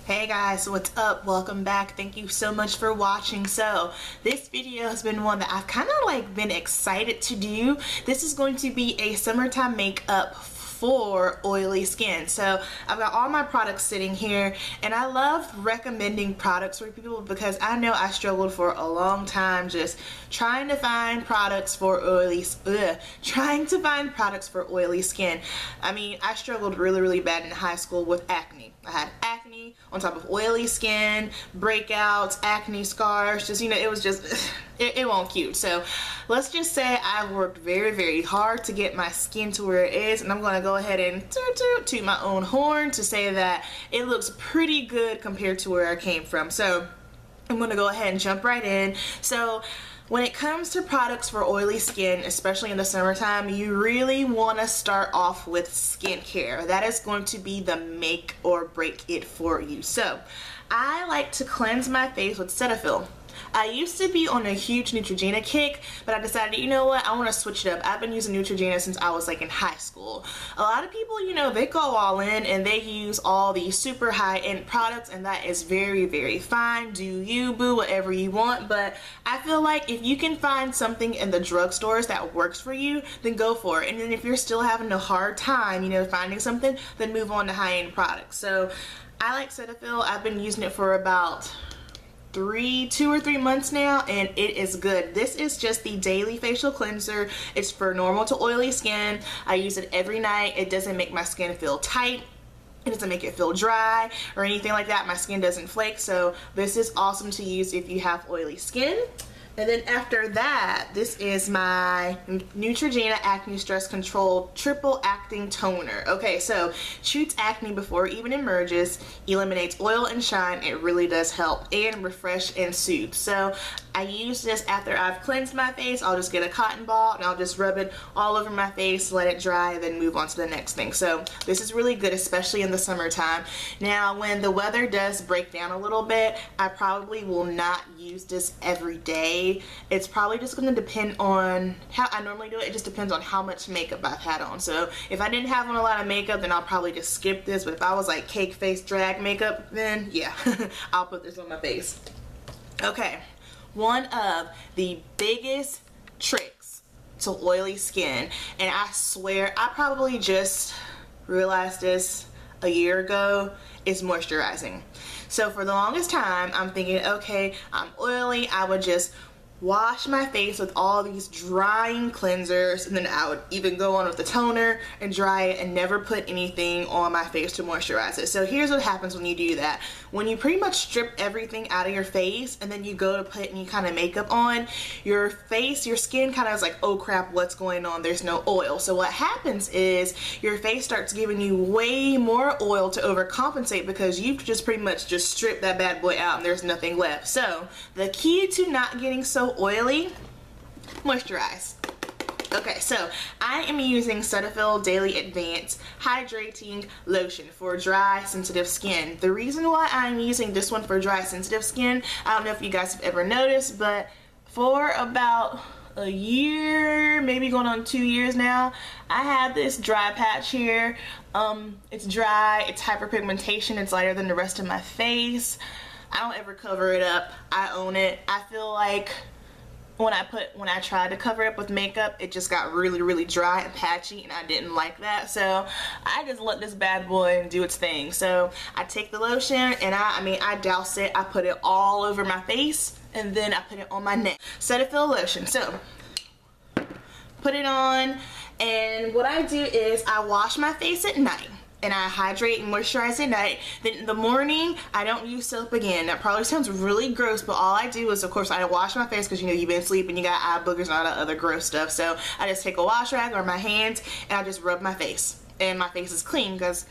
Hey guys, what's up? Welcome back. Thank you so much for watching. So this video has been one that I've kind of been excited to do. This is going to be a summertime makeup for oily skin. So I've got all my products sitting here, and I love recommending products for people because I know I struggled for a long time just trying to find products for oily skin. I mean, I struggled really bad in high school with acne. I had acne on top of oily skin, breakouts, acne scars, just, you know, it was just, it wasn't cute. So let's just say I worked very hard to get my skin to where it is, and I'm going to go ahead and toot my own horn to say that it looks pretty good compared to where I came from. So I'm going to go ahead and jump right in. So when it comes to products for oily skin, especially in the summertime, you really want to start off with skincare. That is going to be the make or break it for you. So I like to cleanse my face with Cetaphil. I used to be on a huge Neutrogena kick, but I decided, you know what, I want to switch it up. I've been using Neutrogena since I was in high school. A lot of people, you know, they go all in and they use all these super high-end products, and that is very fine. Do you, boo, whatever you want. But I feel like if you can find something in the drugstores that works for you, then go for it. And then if you're still having a hard time, you know, finding something, then move on to high-end products. So I like Cetaphil. I've been using it for about 2 or 3 months now, and it is good. This is just the daily facial cleanser. It's for normal to oily skin. I use it every night. It doesn't make my skin feel tight. It doesn't make it feel dry or anything like that. My skin doesn't flake, so this is awesome to use if you have oily skin. And then after that, this is my Neutrogena Acne Stress Control Triple Acting Toner. Okay, so shoots acne before it even emerges, eliminates oil and shine. It really does help and refresh and soothe. So I use this after I've cleansed my face. I'll just get a cotton ball and I'll just rub it all over my face, let it dry, and then move on to the next thing. So this is really good, especially in the summertime. Now, when the weather does break down a little bit, I probably will not use this every day. It's probably just going to depend on how I normally do it. It just depends on how much makeup I've had on. So if I didn't have on a lot of makeup, then I'll probably just skip this. But if I was like cake face drag makeup, then yeah, I'll put this on my face. Okay, one of the biggest tricks to oily skin, and I swear I probably just realized this a year ago, is moisturizing. So for the longest time, I'm thinking, okay, I'm oily, I would just wash my face with all these drying cleansers, and then I would even go on with the toner and dry it and never put anything on my face to moisturize it. So here's what happens when you do that. When you pretty much strip everything out of your face and then you go to put any kind of makeup on, your face, your skin kind of is like, oh crap, what's going on? There's no oil. So what happens is your face starts giving you way more oil to overcompensate because you've just pretty much just stripped that bad boy out and there's nothing left. So the key to not getting so oily, moisturize. Okay, so I am using Cetaphil Daily Advance Hydrating Lotion for dry, sensitive skin. The reason why I'm using this one for dry, sensitive skin, I don't know if you guys have ever noticed, but for about a year, maybe going on 2 years now, I have this dry patch here. It's dry, it's hyperpigmentation, it's lighter than the rest of my face. I don't ever cover it up. I own it. I feel like when I tried to cover it up with makeup, it just got really dry and patchy, and I didn't like that. So I just let this bad boy do its thing. So I take the lotion and I douse it. I put it all over my face, and then I put it on my neck. Cetaphil lotion. So put it on, and what I do is I wash my face at night, and I hydrate and moisturize at night. Then in the morning, I don't use soap again. That probably sounds really gross, but all I do is, of course, I wash my face because, you know, you've been sleeping, you got eye boogers and all that other gross stuff. So I just take a wash rag or my hands and I just rub my face. And my face is clean because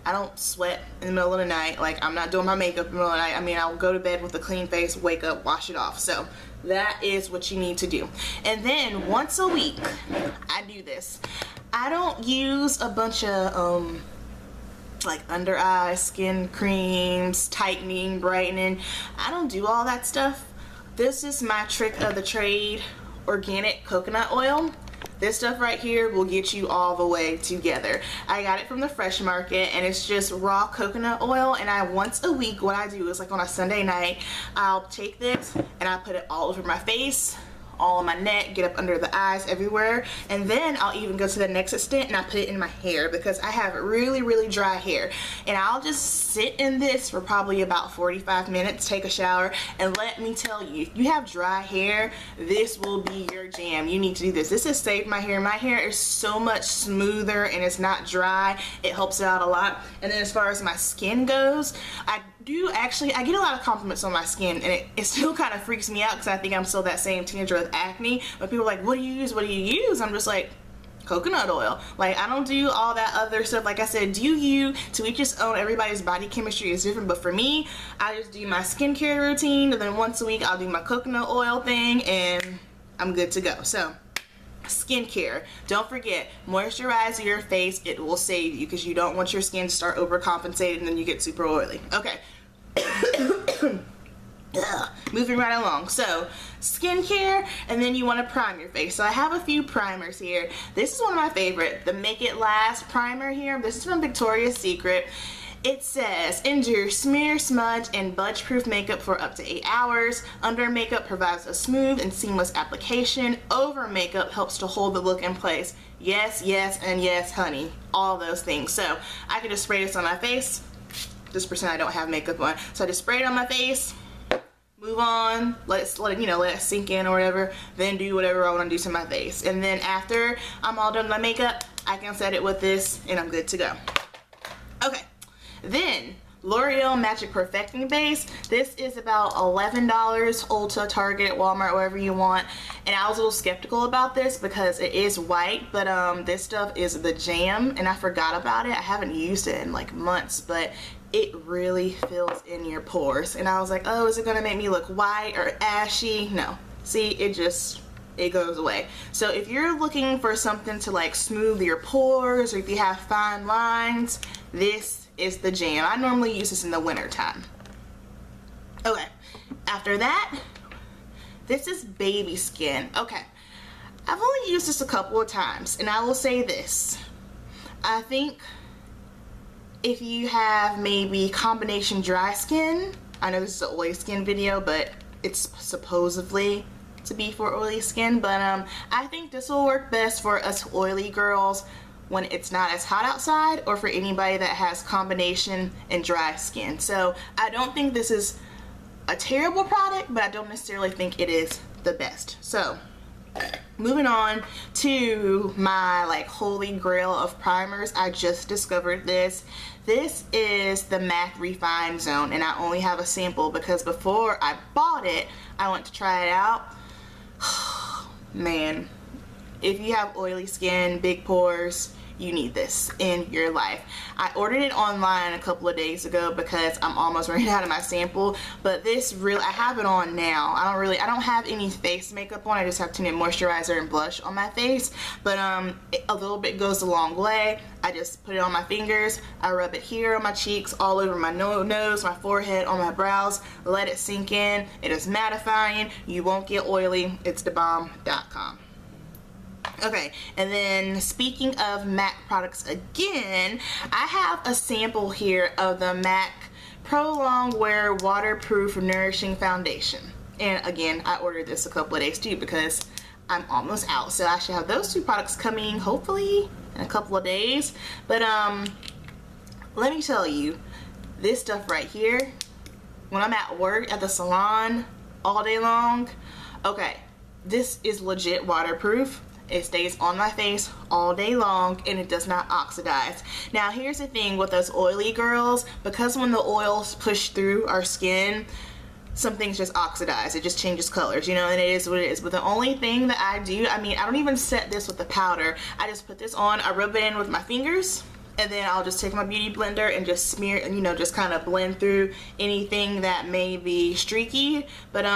I don't sweat in the middle of the night. Like, I'm not doing my makeup in the middle of the night. I mean, I'll go to bed with a clean face, wake up, wash it off. So that is what you need to do. And then once a week, I do this. I don't use a bunch of like under eye skin creams, tightening, brightening. I don't do all that stuff. This is my trick of the trade, organic coconut oil. this stuff right here will get you all the way together. I got it from the Fresh Market, and it's just raw coconut oil, and once a week what I do is, like on a Sunday night, I'll take this and I put it all over my face, all on my neck, get up under the eyes, everywhere, and then I'll even go to the next extent and I put it in my hair because I have really, really dry hair, and I'll just sit in this for probably about 45 minutes, take a shower, and let me tell you, if you have dry hair, this will be your jam. You need to do this. This has saved my hair. My hair is so much smoother and it's not dry. It helps it out a lot. And then as far as my skin goes, I get a lot of compliments on my skin, and it still kind of freaks me out because I think I'm still that same teenager with acne. But people are like, what do you use? What do you use? I'm just like, coconut oil. Like, I don't do all that other stuff. Like I said, do you, to each his own. Everybody's body chemistry is different, but for me, I just do my skincare routine, and then once a week I'll do my coconut oil thing, and I'm good to go. So skincare, don't forget, moisturize your face. It will save you because you don't want your skin to start overcompensating and then you get super oily. Okay. Moving right along. So skincare, and then you want to prime your face. So I have a few primers here. This is one of my favorite, the Make It Last primer here. This is from Victoria's Secret. It says, endure smear, smudge, and budge-proof makeup for up to 8 hours. Under makeup provides a smooth and seamless application. Over makeup helps to hold the look in place. Yes, yes, and yes, honey. All those things. So I can just spray this on my face. Just pretend I don't have makeup on. So I just spray it on my face. Move on, let it sink in or whatever, then do whatever I want to do to my face. And then after I'm all done with my makeup, I can set it with this and I'm good to go. Okay, then L'Oreal Magic Perfecting Base. This is about $11, Ulta, Target, Walmart, wherever you want. And I was a little skeptical about this because it is white, but this stuff is the jam, and I forgot about it. I haven't used it in like months, but it really fills in your pores. And I was like, oh, is it gonna make me look white or ashy? No. See, it goes away. So if you're looking for something to like smooth your pores, or if you have fine lines, this is the jam. I normally use this in the winter time. Okay, after that, this is Baby Skin. Okay, I've only used this a couple of times, and I will say this. I think if you have maybe combination dry skin, I know this is an oily skin video, but it's supposedly to be for oily skin, but I think this will work best for us oily girls when it's not as hot outside, or for anybody that has combination and dry skin. So I don't think this is a terrible product, but I don't necessarily think it is the best. So moving on to my like holy grail of primers. I just discovered this. This is the MAC Refine Zone, and I only have a sample because before I bought it, I went to try it out. Man, if you have oily skin, big pores, you need this in your life. I ordered it online a couple of days ago because I'm almost running out of my sample, but this really, I have it on now. I don't have any face makeup on. I just have tinted moisturizer and blush on my face, but a little bit goes a long way. I just put it on my fingers, I rub it here on my cheeks, all over my nose, my forehead, on my brows, let it sink in. It is mattifying. You won't get oily. It's thebomb.com. Okay, and then speaking of MAC products again, I have a sample here of the MAC Pro Longwear Waterproof Nourishing Foundation. And again, I ordered this a couple of days too because I'm almost out. So I should have those two products coming hopefully in a couple of days. But let me tell you, this stuff right here, when I'm at work at the salon all day long, okay, this is legit waterproof. It stays on my face all day long and it does not oxidize. Now here's the thing with us oily girls, because when the oils push through our skin, some things just oxidize. It just changes colors, you know, and it is what it is. But the only thing that I do, I mean, I don't even set this with the powder. I just put this on, I rub it in with my fingers, and then I'll just take my beauty blender and just smear, you know, just kind of blend through anything that may be streaky. But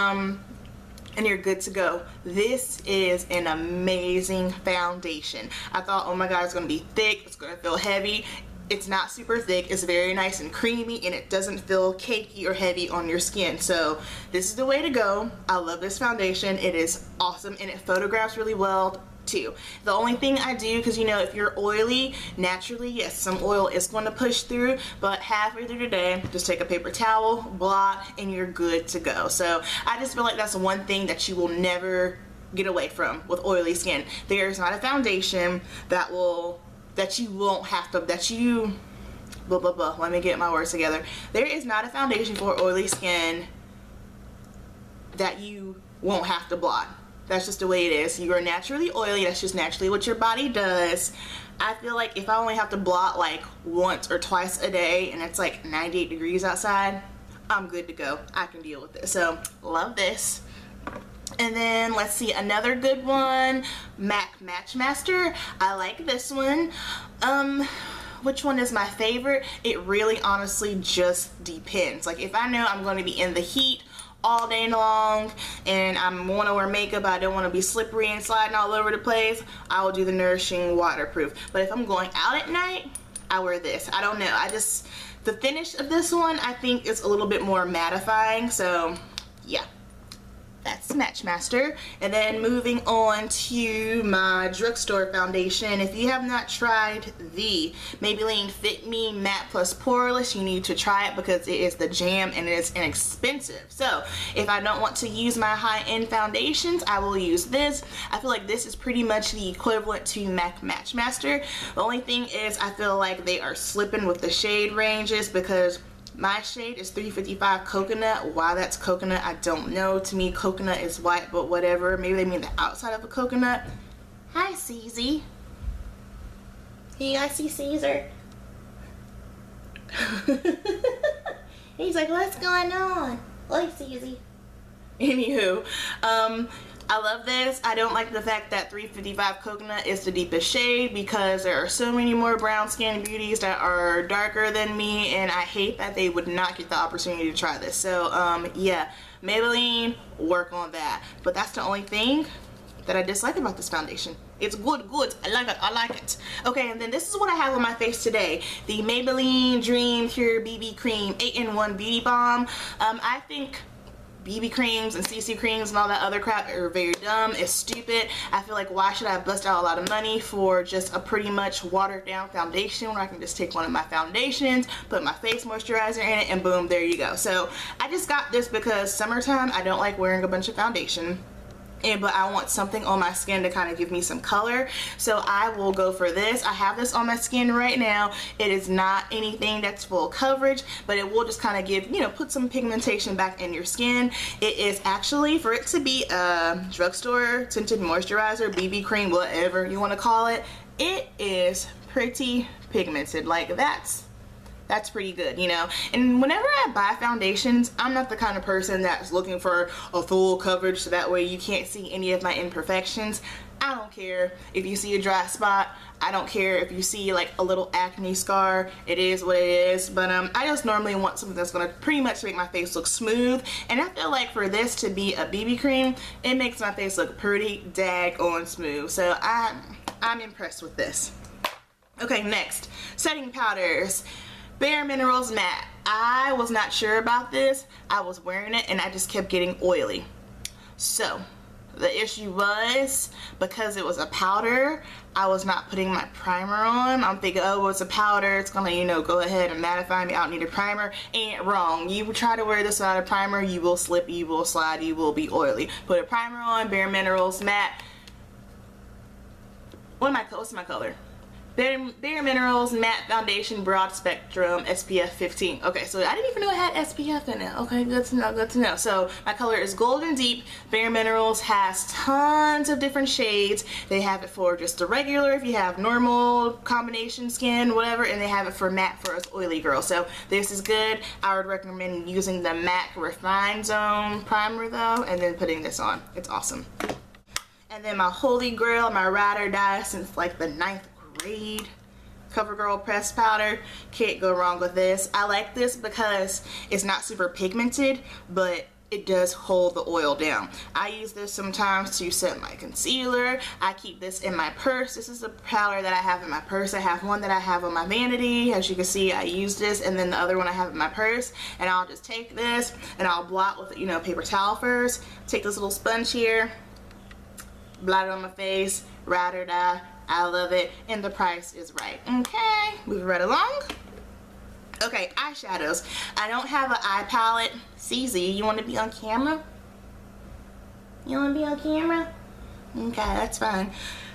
and you're good to go. This is an amazing foundation. I thought, oh my god, it's gonna be thick, it's gonna feel heavy. It's not super thick, it's very nice and creamy, and it doesn't feel cakey or heavy on your skin. So this is the way to go. I love this foundation. It is awesome and it photographs really well. too. The only thing I do, because you know, if you're oily, naturally, yes, some oil is going to push through, but halfway through the day, just take a paper towel, blot, and you're good to go. So I just feel like that's one thing that you will never get away from with oily skin. There's not a foundation that you won't have to, let me get my words together. There is not a foundation for oily skin that you won't have to blot. That's just the way it is. You are naturally oily. That's just naturally what your body does. I feel like if I only have to blot like once or twice a day and it's like 98 degrees outside, I'm good to go. I can deal with it. So love this. And then let's see, another good one, MAC Match Master. I like this one. Which one is my favorite? It really honestly just depends. Like if I know I'm going to be in the heat all day long and I want to wear makeup, I don't want to be slippery and sliding all over the place, I will do the Nourishing Waterproof. But if I'm going out at night, I wear this. I don't know, the finish of this one I think is a little bit more mattifying, so yeah. That's Match Master. And then moving on to my drugstore foundation. If you have not tried the Maybelline Fit Me Matte Plus Poreless, you need to try it because it is the jam and it is inexpensive. So if I don't want to use my high-end foundations, I will use this. I feel like this is pretty much the equivalent to MAC Match Master. The only thing is I feel like they are slipping with the shade ranges because my shade is 355 Coconut. Why that's coconut, I don't know. To me, coconut is white, but whatever. Maybe they mean the outside of a coconut. Hi, Caesar. Hey, I see Caesar. He's like, what's going on? Oi, Caesar. Anywho, I love this. I don't like the fact that 355 Coconut is the deepest shade because there are so many more brown skin beauties that are darker than me, and I hate that they would not get the opportunity to try this. So yeah, Maybelline, work on that. But that's the only thing that I dislike about this foundation. It's good. I like it. Okay, and then this is what I have on my face today. The Maybelline Dream Pure BB Cream 8-in-1 Beauty Balm. I think BB creams and CC creams and all that other crap are very dumb. It's stupid. I feel like, why should I bust out a lot of money for just a pretty much watered down foundation when I can just take one of my foundations, put my face moisturizer in it, and boom, there you go. So I just got this because summertime, I don't like wearing a bunch of foundation. But I want something on my skin to kind of give me some color, so I will go for this. I have this on my skin right now. It is not anything that's full coverage, but it will just kind of give, you know, put some pigmentation back in your skin. It is actually, for it to be a drugstore tinted moisturizer, BB cream, whatever you want to call it, it is pretty pigmented. Like that's pretty good, you know. And whenever I buy foundations, I'm not the kind of person that's looking for a full coverage so that way you can't see any of my imperfections. I don't care if you see a dry spot. I don't care if you see like a little acne scar. It is what it is. But I just normally want something that's gonna pretty much make my face look smooth. And I feel like for this to be a BB cream, it makes my face look pretty daggone smooth. So I'm impressed with this. Okay, next, setting powders. Bare Minerals Matte. I was not sure about this. I was wearing it and I just kept getting oily. So the issue was, because it was a powder, I was not putting my primer on. I'm thinking, oh, well, it's a powder, it's gonna, you know, go ahead and mattify me. I don't need a primer. Ain't wrong. You try to wear this without a primer, you will slip, you will slide, you will be oily. Put a primer on, Bare Minerals Matte. What's my color? Bare Minerals Matte Foundation Broad Spectrum SPF 15. Okay, so I didn't even know it had SPF in it. Okay, good to know, good to know. So my color is Golden Deep. Bare Minerals has tons of different shades. They have it for just the regular, if you have normal combination skin, whatever, and they have it for matte for us oily girls. So this is good. I would recommend using the MAC Refined Zone primer though, and then putting this on. It's awesome. And then my holy grail, my ride or die since like the 9th grade, CoverGirl pressed powder. Can't go wrong with this. I like this because it's not super pigmented, but it does hold the oil down. I use this sometimes to set my concealer. I keep this in my purse. This is a powder that I have in my purse. I have one that I have on my vanity. As you can see, I use this, and then the other one I have in my purse. And I'll just take this and I'll blot with, you know, paper towel first. Take this little sponge here, blot it on my face, ride or die. I love it, and the price is right. Okay, moving right along. Okay, eyeshadows. I don't have an eye palette. CZ, you want to be on camera? You want to be on camera? Okay, that's fine.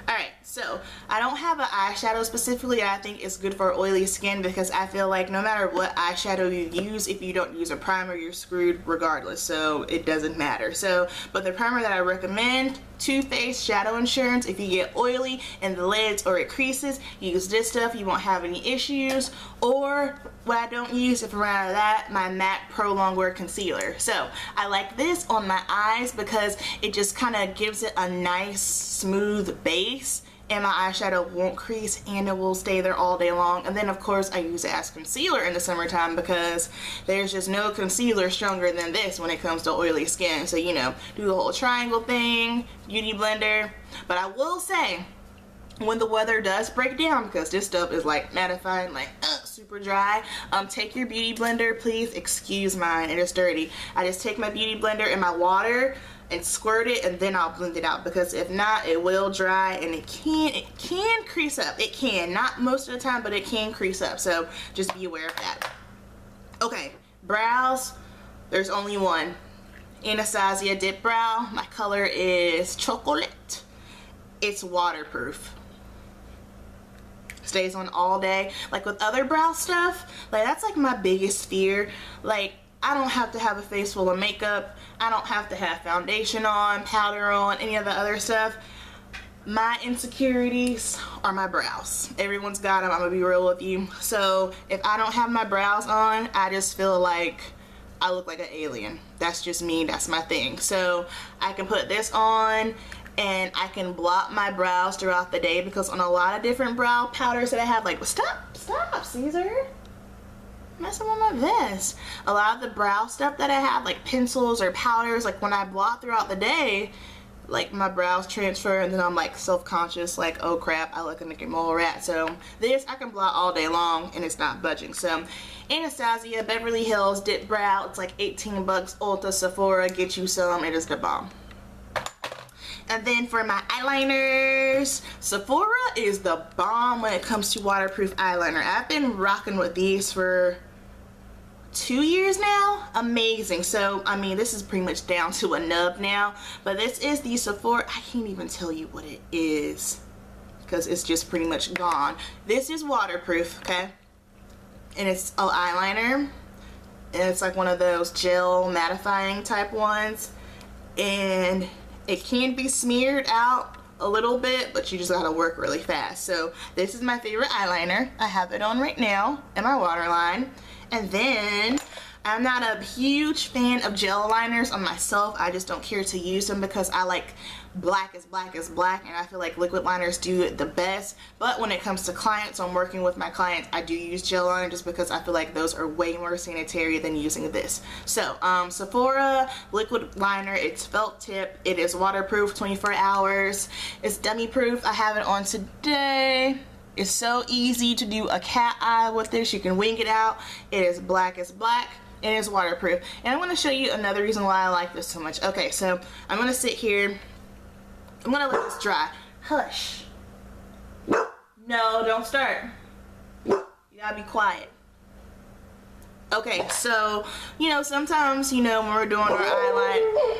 Alright, so I don't have an eyeshadow specifically that I think is good for oily skin, because I feel like no matter what eyeshadow you use, if you don't use a primer, you're screwed regardless, so it doesn't matter. So, but the primer that I recommend, Too Faced Shadow Insurance. If you get oily in the lids or it creases, use this stuff, you won't have any issues. Or what I don't use, if I'm out of that, my MAC Pro Longwear Concealer. So I like this on my eyes because it just kind of gives it a nice smooth base, and my eyeshadow won't crease and it will stay there all day long. And then of course I use it as concealer in the summertime because there's just no concealer stronger than this when it comes to oily skin. So, you know, do the whole triangle thing, beauty blender. But I will say, when the weather does break down, because this stuff is like mattifying, like super dry, take your beauty blender, please excuse mine, it is dirty. I just take my beauty blender and my water and squirt it, and then I'll blend it out, because if not, it will dry and it can crease up. It can, not most of the time, but it can crease up, so just be aware of that. Okay, brows, there's only one. Anastasia Dip Brow. My color is chocolate. It's waterproof. Stays on all day. Like with other brow stuff, like that's like my biggest fear. Like, I don't have to have a face full of makeup. I don't have to have foundation on, powder on, any of the other stuff. My insecurities are my brows. Everyone's got them, I'm gonna be real with you. So if I don't have my brows on, I just feel like I look like an alien. That's just me, that's my thing. So I can put this on and I can blot my brows throughout the day, because on a lot of different brow powders that I have, like, stop, Caesar. Messing with my vest. A lot of the brow stuff that I have, like pencils or powders, like when I blot throughout the day, like my brows transfer, and then I'm like self-conscious, like, oh crap, I look like a mole rat. So this I can blot all day long and it's not budging. So Anastasia Beverly Hills Dip Brow, it's like 18 bucks. Ulta, Sephora, get you some, it is the bomb. And then for my eyeliners, Sephora is the bomb when it comes to waterproof eyeliner. I've been rocking with these for 2 years now. Amazing. So I mean, this is pretty much down to a nub now, but this is the Sephora. I can't even tell you what it is because it's just pretty much gone. This is waterproof, okay, and it's an eyeliner, and it's like one of those gel mattifying type ones, and it can be smeared out a little bit, but you just gotta work really fast. So this is my favorite eyeliner. I have it on right now in my waterline. And then I'm not a huge fan of gel liners on myself. I just don't care to use them because I like black is black is black, and I feel like liquid liners do it the best. But when it comes to clients, I'm working with my clients, I do use gel liner just because I feel like those are way more sanitary than using this. So Sephora liquid liner, it's felt tip, it is waterproof 24 hours, it's dummy proof. I have it on today. It's so easy to do a cat eye with this. You can wing it out. It is black as black. It is waterproof. And I'm going to show you another reason why I like this so much. Okay, so I'm going to sit here. I'm going to let this dry. Hush. No, don't start. You gotta be quiet. Okay, so, you know, sometimes, you know, when we're doing our eyeline,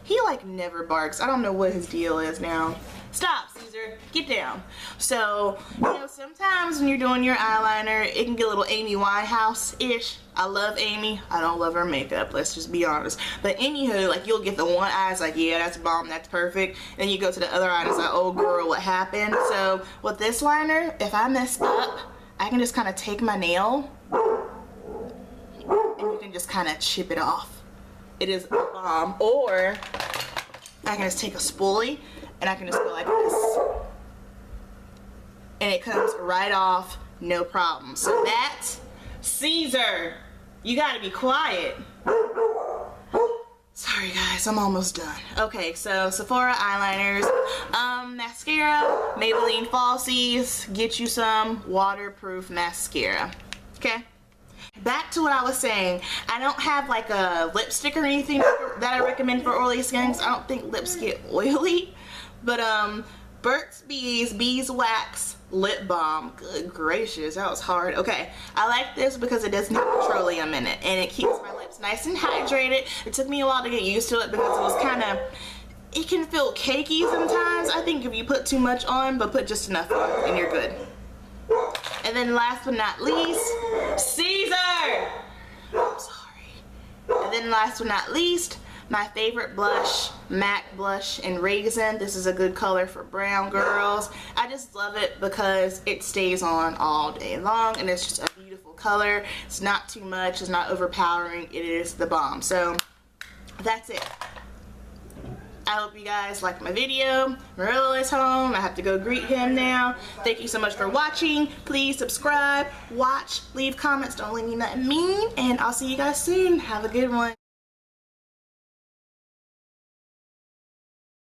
he like never barks. I don't know what his deal is now. Stop, Caesar. Get down. So, you know, sometimes when you're doing your eyeliner, it can get a little Amy Winehouse-ish. I love Amy. I don't love her makeup. Let's just be honest. But anywho, like, you'll get the one eye, it's like, yeah, that's bomb, that's perfect. And you go to the other eye and it's like, oh girl, what happened? So with this liner, if I mess up, I can just kind of take my nail and you can just kind of chip it off. It is a bomb. Or I can just take a spoolie and I can just go like this. And it comes right off, no problem. So that, Caesar, you gotta be quiet. Sorry guys, I'm almost done. Okay, so Sephora eyeliners, mascara, Maybelline Falsies, get you some waterproof mascara, okay? back to what I was saying. I don't have like a lipstick or anything that I recommend for oily skin, because I don't think lips get oily. But Burt's Bees Beeswax Lip Balm. Good gracious, that was hard. Okay, I like this because it doesn't have petroleum in it, and it keeps my lips nice and hydrated. It took me a while to get used to it because it was kind of, it can feel cakey sometimes, I think, if you put too much on, but put just enough on and you're good. And then last but not least, Caesar! I'm sorry. And then last but not least, my favorite blush, MAC blush in Raisin. This is a good color for brown girls. I just love it because it stays on all day long, and it's just a beautiful color. It's not too much, it's not overpowering, it is the bomb. So that's it. I hope you guys liked my video. Murillo is home. I have to go greet him now. Thank you so much for watching. Please subscribe, watch, leave comments. Don't leave me nothing mean. And I'll see you guys soon. Have a good one.